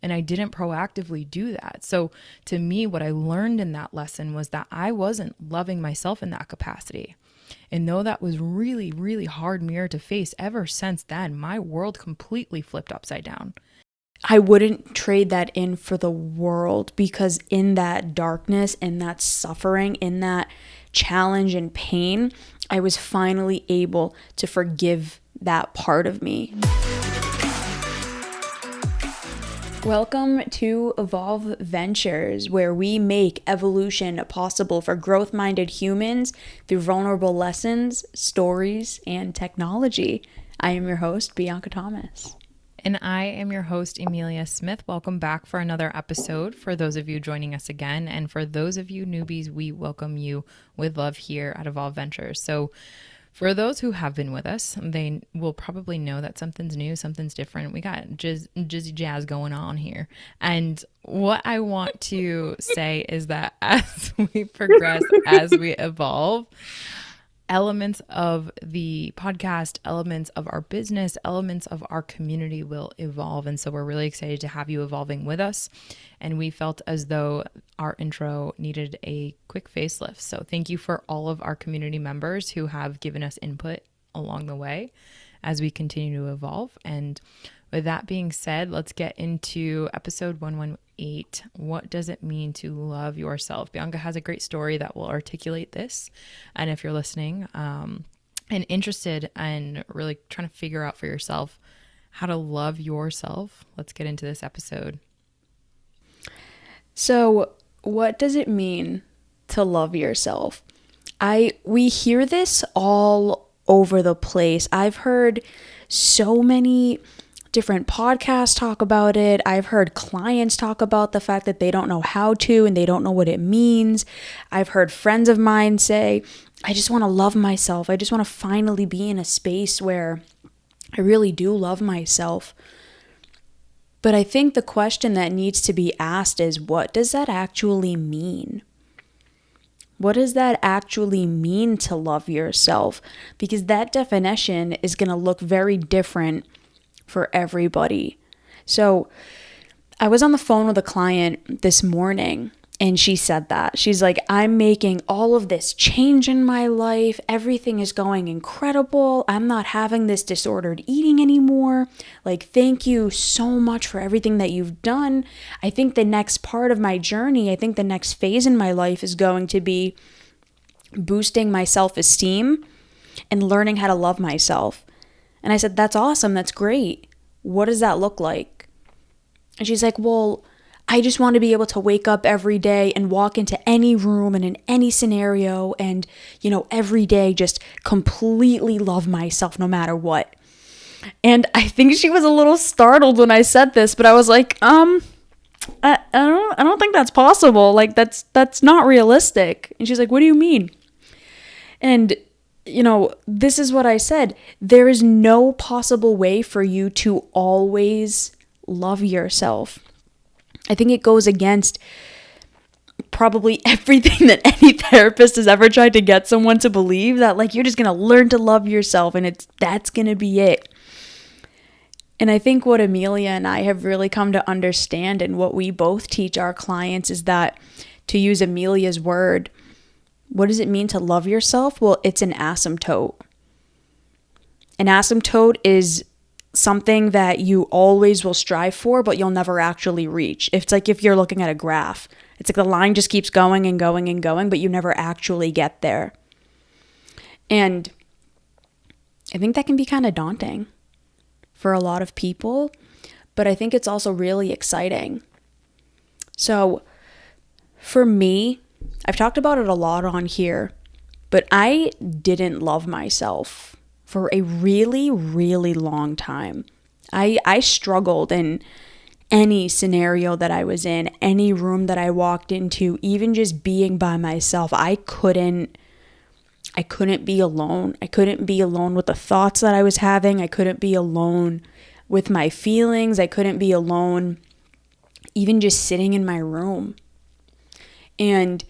And I didn't proactively do that. So to me, what I learned in that lesson was that I wasn't loving myself in that capacity. And though that was really, really hard mirror to face, ever since then, my world completely flipped upside down. I wouldn't trade that in for the world, because in that darkness, in that suffering, in that challenge and pain, I was finally able to forgive that part of me. Welcome to Evolve Ventures, where we make evolution possible for growth-minded humans through vulnerable lessons, stories, and technology. I am your host, Bianca Thomas. And I am your host, Emilia Smith. Welcome back for another episode. For those of you joining us again, and for those of you newbies, we welcome you with love here at Evolve Ventures. So for those who have been with us, they will probably know that something's new, something's different. We got jizzy jazz going on here. And what I want to say is that as we progress, as we evolve, elements of the podcast, elements of our business, elements of our community will evolve. And so we're really excited to have you evolving with us. And we felt as though our intro needed a quick facelift. So thank you for all of our community members who have given us input along the way as we continue to evolve. And with that being said, let's get into episode 118. What does it mean to love yourself? Bianca has a great story that will articulate this. And if you're listening and interested and really trying to figure out for yourself how to love yourself, let's get into this episode. So, what does it mean to love yourself? We hear this all over the place. I've heard so many different podcasts talk about it. I've heard clients talk about the fact that they don't know how to and they don't know what it means. I've heard friends of mine say, I just want to love myself. I just want to finally be in a space where I really do love myself. But I think the question that needs to be asked is, what does that actually mean? What does that actually mean to love yourself? Because that definition is going to look very different for everybody. So I was on the phone with a client this morning and she said that. She's like, I'm making all of this change in my life. Everything is going incredible. I'm not having this disordered eating anymore. Like, thank you so much for everything that you've done. I think the next part of my journey, I think the next phase in my life is going to be boosting my self-esteem and learning how to love myself. And I said, that's awesome. That's great. What does that look like? And she's like, well, I just want to be able to wake up every day and walk into any room and in any scenario and, every day just completely love myself no matter what. And I think she was a little startled when I said this, but I was like, I don't think that's possible. Like, that's not realistic. And she's like, what do you mean? And this is what I said. There is no possible way for you to always love yourself. I think it goes against probably everything that any therapist has ever tried to get someone to believe, that like you're just going to learn to love yourself and that's going to be it. And I think what Emilia and I have really come to understand, and what we both teach our clients, is that, to use Emilia's word, what does it mean to love yourself? Well, it's an asymptote. An asymptote is something that you always will strive for, but you'll never actually reach. It's like if you're looking at a graph. It's like the line just keeps going and going and going, but you never actually get there. And I think that can be kind of daunting for a lot of people, but I think it's also really exciting. So for me, I've talked about it a lot on here, but I didn't love myself for a really, really long time. I struggled in any scenario that I was in, any room that I walked into, even just being by myself. I couldn't be alone. I couldn't be alone with the thoughts that I was having. I couldn't be alone with my feelings. I couldn't be alone even just sitting in my room. And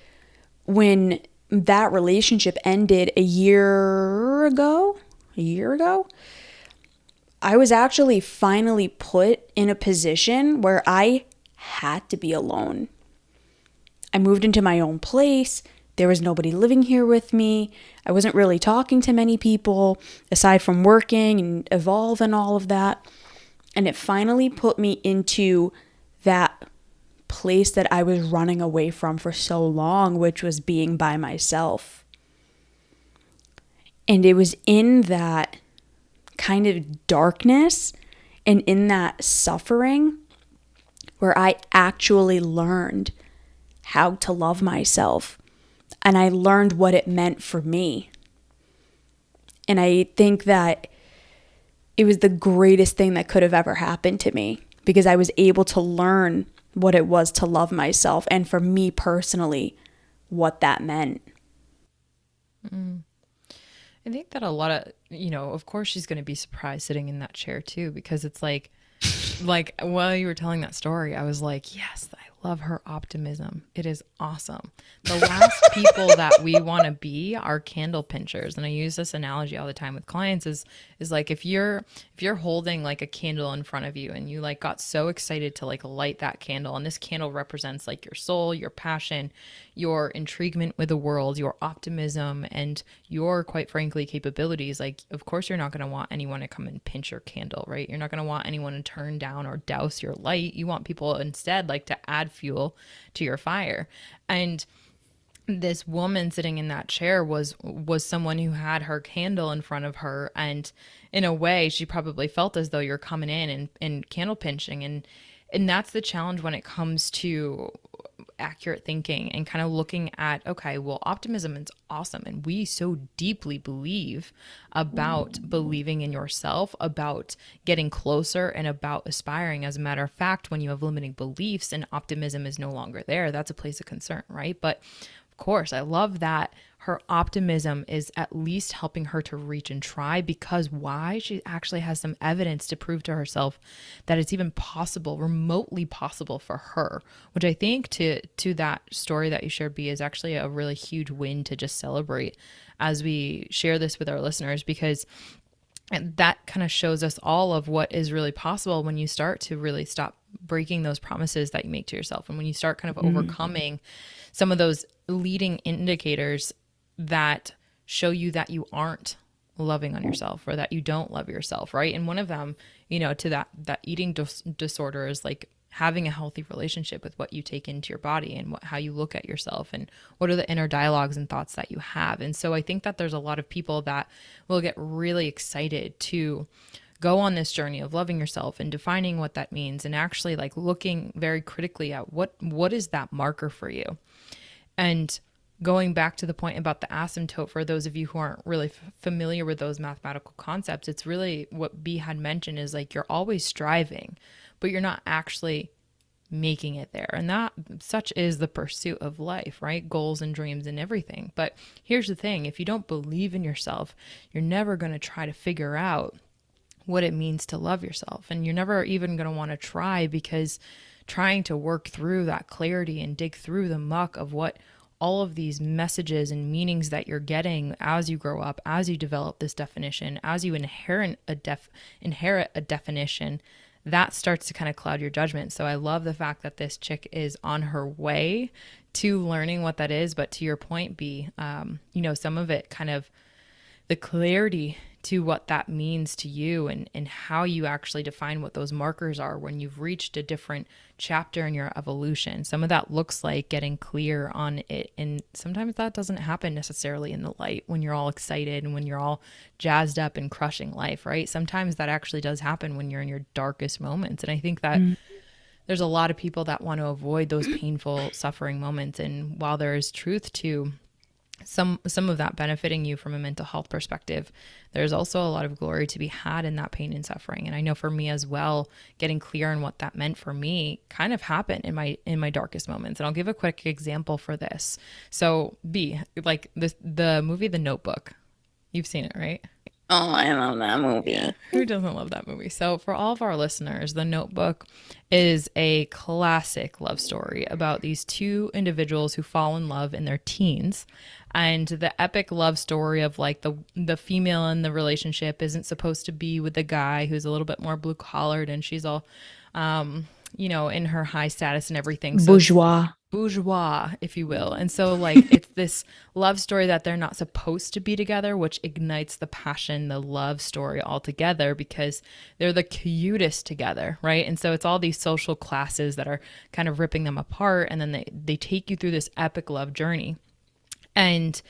when that relationship ended a year ago, I was actually finally put in a position where I had to be alone. I moved into my own place. There was nobody living here with me. I wasn't really talking to many people aside from working and Evolve and all of that. And it finally put me into that place that I was running away from for so long, which was being by myself. And it was in that kind of darkness and in that suffering where I actually learned how to love myself. And I learned what it meant for me. And I think that it was the greatest thing that could have ever happened to me because I was able to learn what it was to love myself. And for me personally, what that meant. I think that a lot of, of course she's going to be surprised sitting in that chair too, because it's like while you were telling that story, I was like, yes, I love her optimism. It is awesome. The last people that we want to be are candle pinchers. And I use this analogy all the time with clients is like, if you're holding like a candle in front of you and you like got so excited to like light that candle, and this candle represents like your soul, your passion, your intriguement with the world, your optimism, and your, quite frankly, capabilities. Like, of course, you're not going to want anyone to come and pinch your candle, right? You're not going to want anyone to turn down or douse your light. You want people instead like to add fuel to your fire. And this woman sitting in that chair was someone who had her candle in front of her, and in a way she probably felt as though you're coming in and candle pinching, and that's the challenge when it comes to accurate thinking and kind of looking at, okay, well, optimism is awesome, and we so deeply believe about believing in yourself, about getting closer, and about aspiring. As a matter of fact, when you have limiting beliefs and optimism is no longer there, that's a place of concern, right? But of course, I love that her optimism is at least helping her to reach and try, because why? She actually has some evidence to prove to herself that it's even possible, remotely possible for her, which I think to that story that you shared, B, is actually a really huge win to just celebrate as we share this with our listeners, because that kind of shows us all of what is really possible when you start to really stop breaking those promises that you make to yourself. And when you start kind of overcoming some of those leading indicators that show you that you aren't loving on yourself or that you don't love yourself, right? And one of them, to that eating disorder is like having a healthy relationship with what you take into your body and how you look at yourself and what are the inner dialogues and thoughts that you have. And so I think that there's a lot of people that will get really excited to go on this journey of loving yourself and defining what that means, and actually like looking very critically at what is that marker for you. And going back to the point about the asymptote, for those of you who aren't really familiar with those mathematical concepts, it's really what B had mentioned is like you're always striving, but you're not actually making it there. And that such is the pursuit of life, right? Goals and dreams and everything. But here's the thing, if you don't believe in yourself, you're never going to try to figure out what it means to love yourself. And you're never even going to want to try, because trying to work through that clarity and dig through the muck of what all of these messages and meanings that you're getting as you grow up, as you develop this definition, as you inherit a definition, that starts to kind of cloud your judgment. So I love the fact that this chick is on her way to learning what that is. But to your point, B, some of it kind of the clarity to what that means to you, and how you actually define what those markers are when you've reached a different chapter in your evolution. Some of that looks like getting clear on it. And sometimes that doesn't happen necessarily in the light when you're all excited and when you're all jazzed up and crushing life, right? Sometimes that actually does happen when you're in your darkest moments. And I think that there's a lot of people that want to avoid those painful, suffering moments. And while there is truth to some of that benefiting you from a mental health perspective, there's also a lot of glory to be had in that pain and suffering. And I know for me as well, getting clear on what that meant for me kind of happened in my darkest moments. And I'll give a quick example for this. So B, like the movie The Notebook, you've seen it, right? Oh, I love that Yeah, movie. who doesn't love that movie? So, for all of our listeners, The Notebook is a classic love story about these two individuals who fall in love in their teens. And the epic love story of like the female in the relationship isn't supposed to be with the guy who's a little bit more blue collared, and she's all in her high status and everything. So it's Bourgeois. bourgeois, if you will. And so, like, it's this love story that they're not supposed to be together, which ignites the passion, the love story altogether because they're the cutest together, right? And so, it's all these social classes that are kind of ripping them apart. And then they take you through this epic love journey. And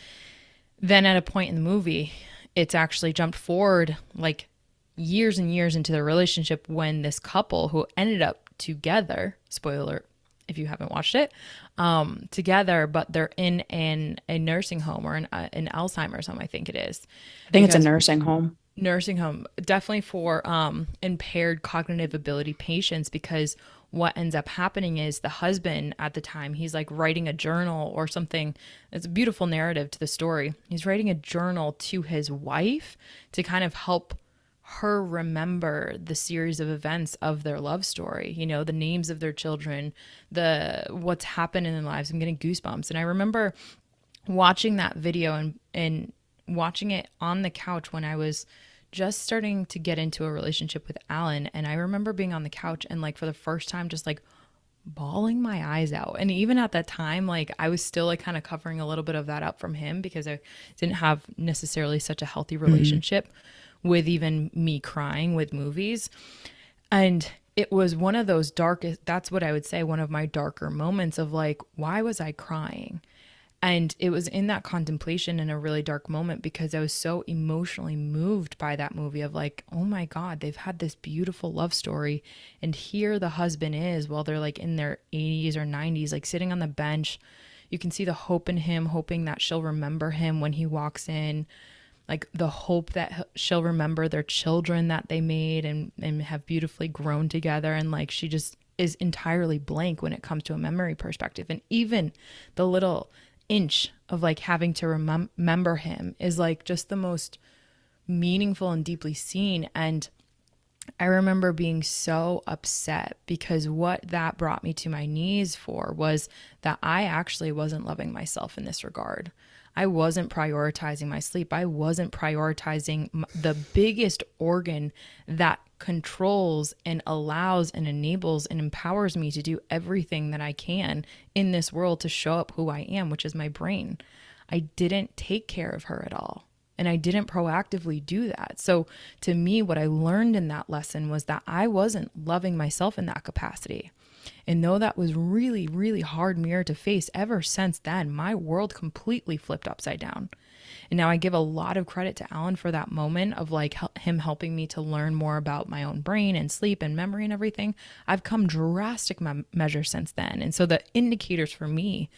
then at a point in the movie, it's actually jumped forward like years and years into their relationship when this couple who ended up together, spoiler if you haven't watched it, together, but they're in a nursing home or an Alzheimer's home, I think it is. I think it's a Because nursing home. nursing home, definitely for impaired cognitive ability patients, because what ends up happening is the husband at the time, he's like writing a journal or something. It's a beautiful narrative to the story. He's writing a journal to his wife to kind of help her remember the series of events of their love story, the names of their children, the what's happened in their lives. I'm getting goosebumps. And I remember watching that video and watching it on the couch when I was just starting to get into a relationship with Alan. And I remember being on the couch and like for the first time just like bawling my eyes out. And even at that time, like I was still like kind of covering a little bit of that up from him because I didn't have necessarily such a healthy relationship with even me crying with movies. And it was one of those darkest, that's what I would say, one of my darker moments of like, why was I crying? And it was in that contemplation in a really dark moment because I was so emotionally moved by that movie of like, oh my God, they've had this beautiful love story. And here the husband is while they're like in their 80s or 90s, like sitting on the bench. You can see the hope in him, hoping that she'll remember him when he walks in, like the hope that she'll remember their children that they made and have beautifully grown together. And like she just is entirely blank when it comes to a memory perspective. And even the little inch of like having to remember him is like just the most meaningful and deeply seen. And I remember being so upset because what that brought me to my knees for was that I actually wasn't loving myself in this regard. I wasn't prioritizing my sleep. I wasn't prioritizing the biggest organ that controls and allows and enables and empowers me to do everything that I can in this world to show up who I am, which is my brain. I didn't take care of her at all. And I didn't proactively do that. So to me, what I learned in that lesson was that I wasn't loving myself in that capacity. And though that was really, really hard mirror to face, ever since then, my world completely flipped upside down. And now I give a lot of credit to Alan for that moment of like him helping me to learn more about my own brain and sleep and memory and everything. I've come drastic measures since then. And so the indicators for me,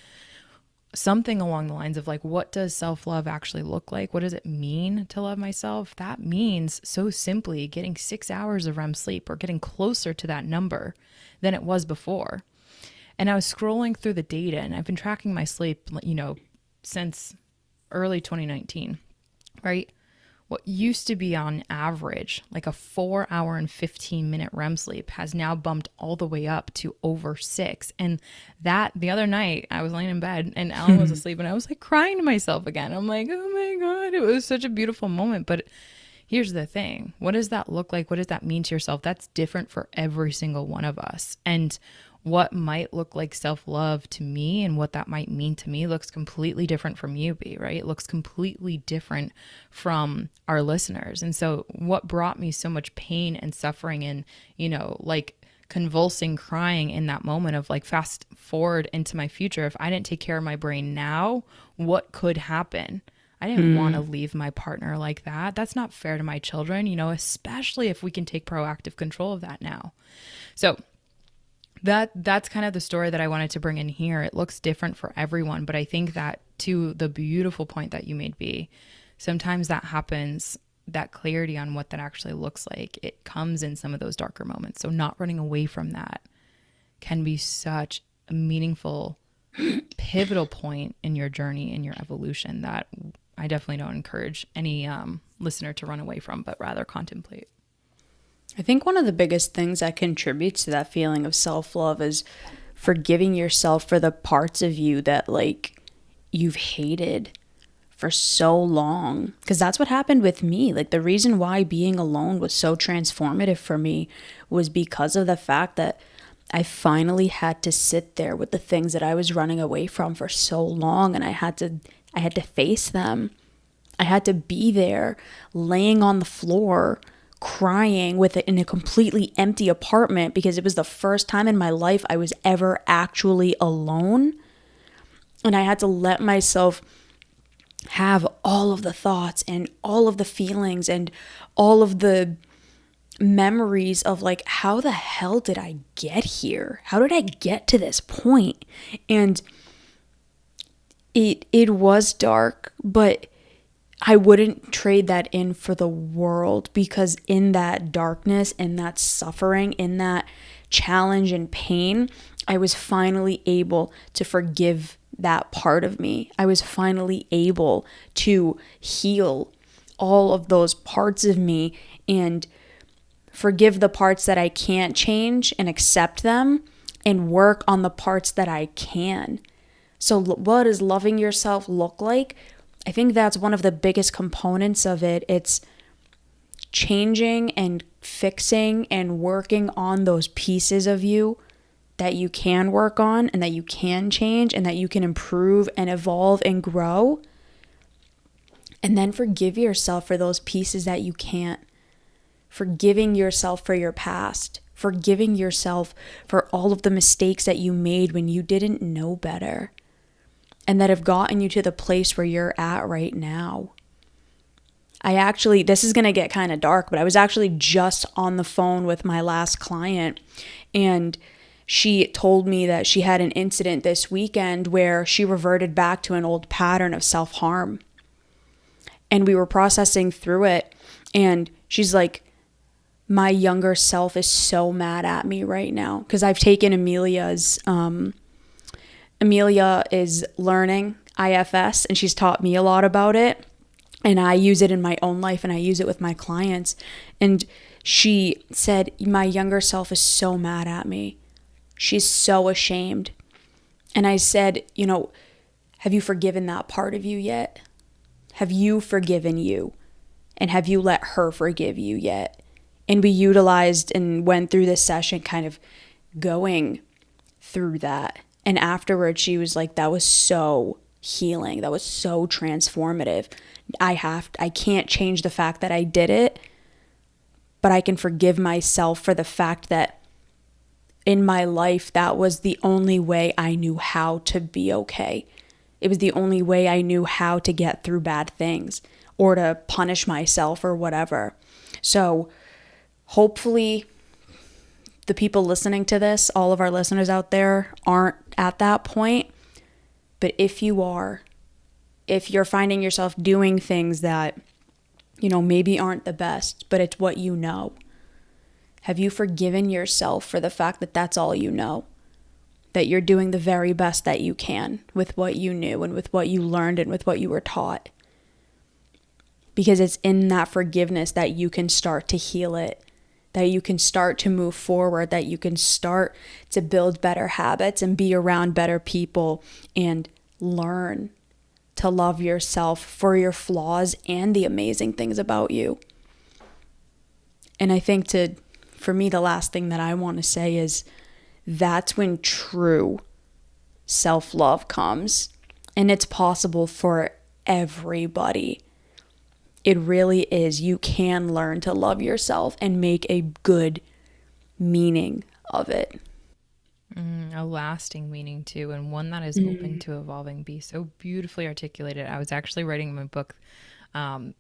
something along the lines of like, what does self-love actually look like? What does it mean to love myself? That means so simply getting 6 hours of REM sleep or getting closer to that number than it was before. And I was scrolling through the data and I've been tracking my sleep, since early 2019, right? What used to be on average like a 4 hour and 15-minute REM sleep has now bumped all the way up to over 6. And that the other night I was laying in bed and Alan was asleep and I was like crying to myself again. I'm like, oh my God, it was such a beautiful moment. But here's the thing. What does that look like? What does that mean to yourself? That's different for every single one of us. And what might look like self-love to me and what that might mean to me looks completely different from you, B, right? It looks completely different from our listeners. And so what brought me so much pain and suffering and, like convulsing crying in that moment of like fast forward into my future, if I didn't take care of my brain now, what could happen? I didn't want to leave my partner like that. That's not fair to my children, especially if we can take proactive control of that now. So that's kind of the story that I wanted to bring in here. It looks different for everyone, but I think that to the beautiful point that you made, B, sometimes that happens, that clarity on what that actually looks like, it comes in some of those darker moments. So not running away from that can be such a meaningful, pivotal point in your journey, in your evolution that I definitely don't encourage any listener to run away from, but rather contemplate. I think one of the biggest things that contributes to that feeling of self-love is forgiving yourself for the parts of you that like you've hated for so long. Because that's what happened with me. Like the reason why being alone was so transformative for me was because of the fact that I finally had to sit there with the things that I was running away from for so long, and I had to face them. I had to be there laying on the floor crying with it in a completely empty apartment because it was the first time in my life I was ever actually alone. And I had to let myself have all of the thoughts and all of the feelings and all of the memories of like, how the hell did I get here? How did I get to this point? And it was dark, but I wouldn't trade that in for the world, because in that darkness, in that suffering, in that challenge and pain, I was finally able to forgive that part of me. I was finally able to heal all of those parts of me and forgive the parts that I can't change and accept them and work on the parts that I can. So what does loving yourself look like? I think that's one of the biggest components of it. It's changing and fixing and working on those pieces of you that you can work on and that you can change and that you can improve and evolve and grow. And then forgive yourself for those pieces that you can't. Forgiving yourself for your past. Forgiving yourself for all of the mistakes that you made when you didn't know better, and that have gotten you to the place where you're at right now. This is going to get kind of dark, but I was actually just on the phone with my last client, and she told me that she had an incident this weekend where she reverted back to an old pattern of self-harm. And we were processing through it, and she's like, my younger self is so mad at me right now, because I've taken Emilia is learning IFS, and she's taught me a lot about it. And I use it in my own life, and I use it with my clients. And she said, my younger self is so mad at me. She's so ashamed. And I said, have you forgiven that part of you yet? Have you forgiven you? And have you let her forgive you yet? And we utilized and went through this session kind of going through that. And afterwards, she was like, that was so healing. That was so transformative. I can't change the fact that I did it, but I can forgive myself for the fact that in my life, that was the only way I knew how to be okay. It was the only way I knew how to get through bad things or to punish myself or whatever. So hopefully the people listening to this, all of our listeners out there, aren't at that point. But if you are, if you're finding yourself doing things that, maybe aren't the best, but it's what you know, have you forgiven yourself for the fact that that's all you know? That you're doing the very best that you can with what you knew and with what you learned and with what you were taught? Because it's in that forgiveness that you can start to heal it, that you can start to move forward, that you can start to build better habits and be around better people and learn to love yourself for your flaws and the amazing things about you. And I think for me, the last thing that I want to say is that's when true self-love comes. And it's possible for everybody. It really is. You can learn to love yourself and make a good meaning of it. A lasting meaning too, and one that is open to evolving. Be so beautifully articulated. I was actually writing my book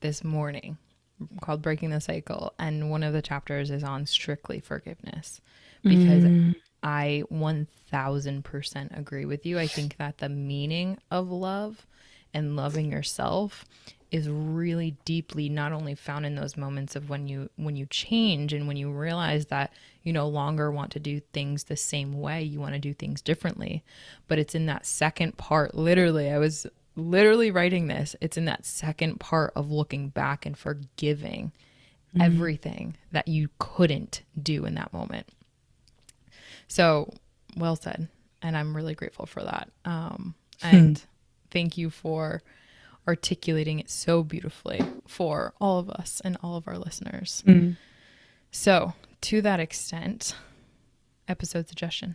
this morning called Breaking the Cycle, and one of the chapters is on strictly forgiveness, because I 1000% agree with you. I think that the meaning of love and loving yourself is really deeply not only found in those moments of when you change and when you realize that you no longer want to do things the same way, you want to do things differently, but it's in that second part. Literally, I was literally writing this, it's in that second part of looking back and forgiving everything that you couldn't do in that moment. So well said. And I'm really grateful for that. And thank you for articulating it so beautifully for all of us and all of our listeners. So to that extent, episode suggestion.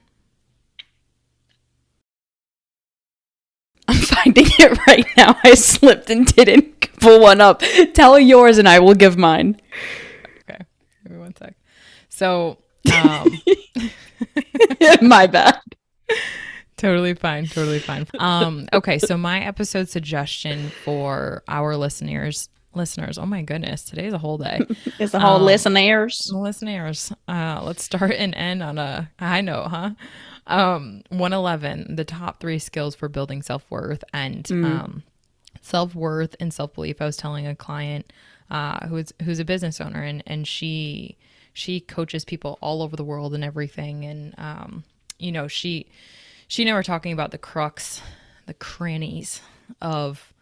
I'm finding it right now. I slipped and didn't pull one up. Tell yours and I will give mine. Okay, give me 1 sec. So, my bad. Totally fine. Okay, so my episode suggestion for our listeners. Oh my goodness, today's a whole day. It's the whole listeners. Let's start and end on a high note, huh? 111, the top 3 skills for building self-worth and self-worth and self-belief. I was telling a client who's a business owner, and she coaches people all over the world and everything, and she and I were talking about the crux, the crannies of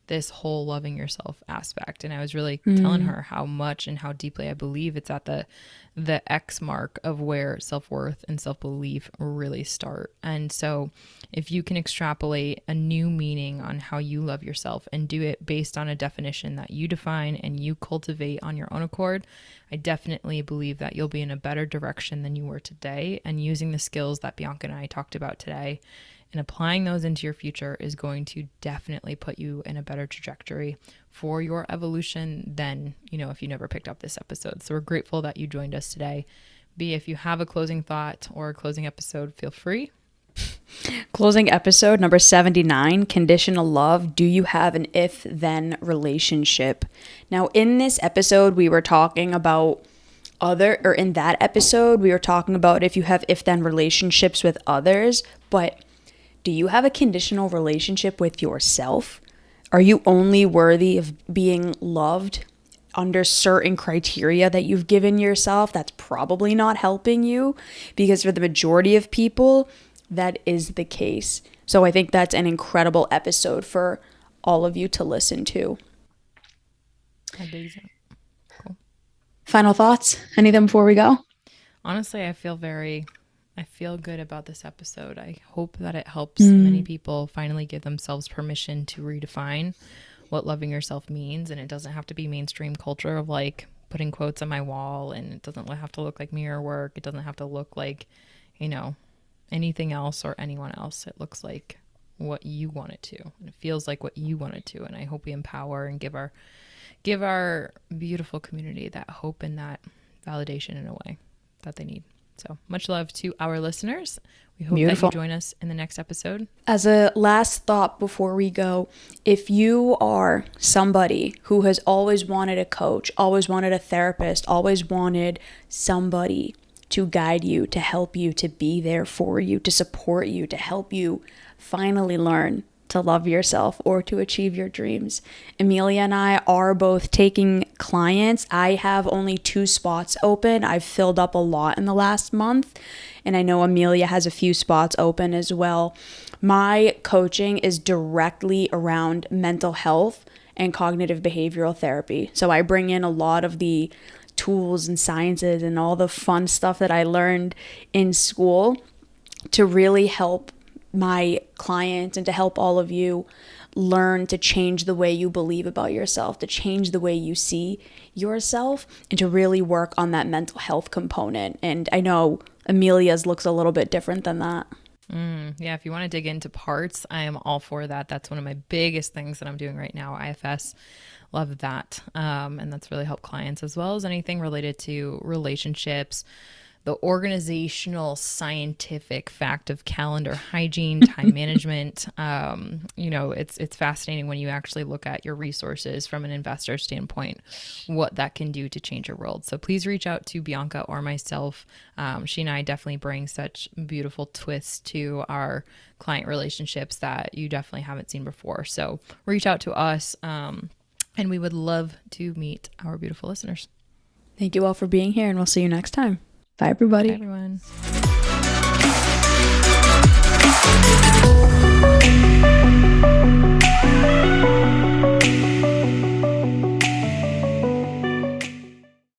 this whole loving yourself aspect. And I was really telling her how much and how deeply I believe it's at the X mark of where self-worth and self-belief really start. And so if you can extrapolate a new meaning on how you love yourself and do it based on a definition that you define and you cultivate on your own accord, I definitely believe that you'll be in a better direction than you were today. And using the skills that Bianca and I talked about today and applying those into your future is going to definitely put you in a better trajectory for your evolution than, if you never picked up this episode. So we're grateful that you joined us today. If you have a closing thought or a closing episode, feel free. Closing episode number 79, conditional love. Do you have an if-then relationship? Now, in this episode, we were talking about in that episode, we were talking about if you have if-then relationships with others, but do you have a conditional relationship with yourself? Are you only worthy of being loved under certain criteria that you've given yourself? That's probably not helping you, because for the majority of people, that is the case. So I think that's an incredible episode for all of you to listen to. Cool. Final thoughts? Anything before we go? Honestly, I feel good about this episode. I hope that it helps many people finally give themselves permission to redefine what loving yourself means. And it doesn't have to be mainstream culture of like putting quotes on my wall, and it doesn't have to look like mirror work. It doesn't have to look like, anything else or anyone else. It looks like what you want it to, and it feels like what you want it to. And I hope we empower and give our beautiful community that hope and that validation in a way that they need. So much love to our listeners. We hope that you join us in the next episode. As a last thought before we go, if you are somebody who has always wanted a coach, always wanted a therapist, always wanted somebody to guide you, to help you, to be there for you, to support you, to help you finally learn to love yourself or to achieve your dreams, Emilia and I are both taking clients. I have only 2 spots open. I've filled up a lot in the last month, and I know Emilia has a few spots open as well. My coaching is directly around mental health and cognitive behavioral therapy. So I bring in a lot of the tools and sciences and all the fun stuff that I learned in school to really help my clients and to help all of you learn to change the way you believe about yourself, to change the way you see yourself, and to really work on that mental health component. And I know Emilia's looks a little bit different than that. Yeah, if you want to dig into parts, I am all for that. That's one of my biggest things that I'm doing right now, IFS. Love that. And that's really helped clients, as well as anything related to relationships, the organizational scientific fact of calendar hygiene, time management. It's fascinating when you actually look at your resources from an investor standpoint, what that can do to change your world. So please reach out to Bianca or myself. She and I definitely bring such beautiful twists to our client relationships that you definitely haven't seen before. So reach out to us, and we would love to meet our beautiful listeners. Thank you all for being here, and we'll see you next time. Bye, everybody. Bye, everyone.